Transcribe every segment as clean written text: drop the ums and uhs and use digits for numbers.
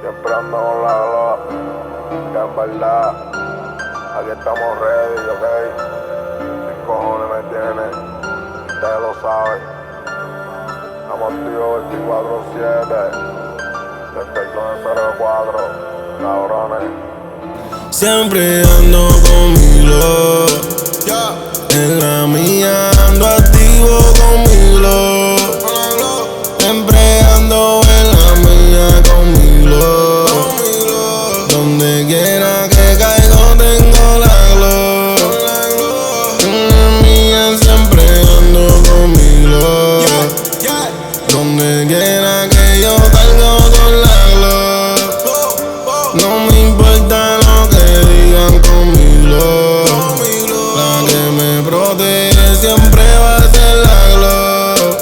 Siempre ando con la GLOCK, que en verdad, aquí estamos ready, ok. Sin cojones me tiene, ustedes lo saben. Estamos activos 24/7, desde el 904, cabrones. Siempre ando con mi GLOCK, en la mía ando activo con mi GLOCK. Siempre ando en la mía con mi GLOCK. Donde quiera que caigo tengo la GLOCK. En la mía siempre ando con mi GLOCK. Donde quiera que yo caigo con la GLOCK. No me importa lo que digan con mi GLOCK. La que me protege siempre va a ser la GLOCK.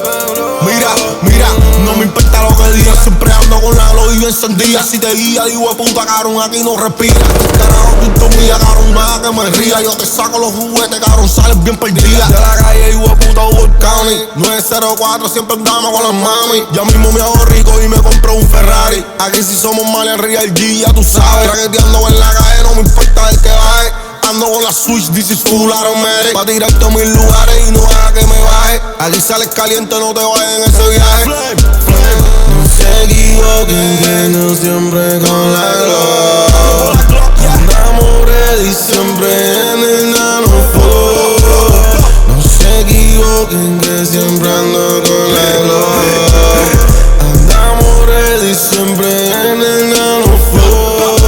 Mira, no me importa lo que digan, siempre ando con la GLOCK y bien encendida. Si te guía, digo puta, cabrón, aquí no respira. Carajo, tú mía, cabrón, nada que me ría. Yo te saco los juguetes, cabrón, sales bien perdida. De la calle, digo puta, County 904, siempre andamos con las mami. Ya mismo me hago rico y me compro un Ferrari. Aquí si somos males, Real G, ya tú sabes. Traqueteando en la calle, no me importa el que baje. Ando con la Switch, this is full automatic. Pa' tirarte a 1000 lugares y no haga que me baje. Aquí sales caliente, no te vayas en ese viaje. No se equivoquen que no siempre con la GLOCK. Andamos ready siempre en el nanoflow. No se equivoquen que siempre ando con la GLOCK. Andamos ready siempre en el nanoflow.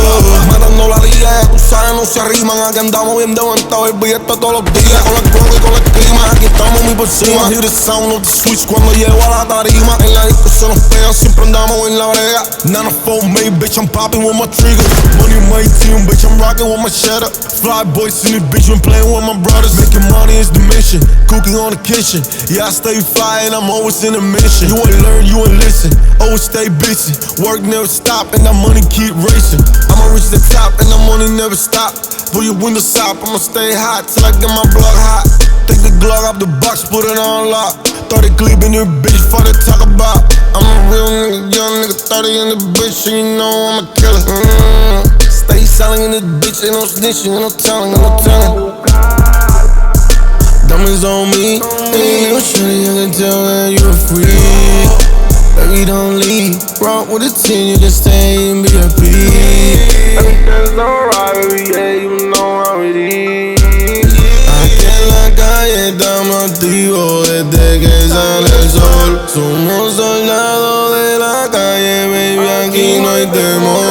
Matando la liga, ya tú sabes, no se arriman. Aquí andamos bien levantados, el billete todos los días. Con la GLOCK y con la clima, aquí estamos muy por encima. Hear the sound of the switch cuando llego a la tarima. En la disco se nos pega, siempre andamos en la brega. None of four made, bitch, I'm popping with my trigger. Money in my team, bitch, I'm rocking with my shadow. Fly boys in this bitch, been playing with my brothers. Making money is the mission, cooking on the kitchen. Yeah, I stay fly and I'm always in a mission. You ain't learn, you ain't listen, always stay busy. Work never stop and that money keep racing. I'ma reach the top and the money never stop. Pull your windows up, I'ma stay hot till I get my block hot. Take the GLOCK out the box, put it on lock. 30 clip in this bitch for the talk about. I'm a real nigga, young nigga, 30 in the bitch, and you know I'm a killer. Stay selling in this bitch, ain't no snitching, ain't no telling, ain't no telling. Diamonds on me, ain't no shitty, you can tell that you a freak. Baby, don't leave, rock with a 10, you can stay and be a beat. Everything's alright, baby, yeah, you know how it is. Aquí en la calle estamos activos desde que sale el sol. Somos soldados de la calle, baby, aquí no hay temor.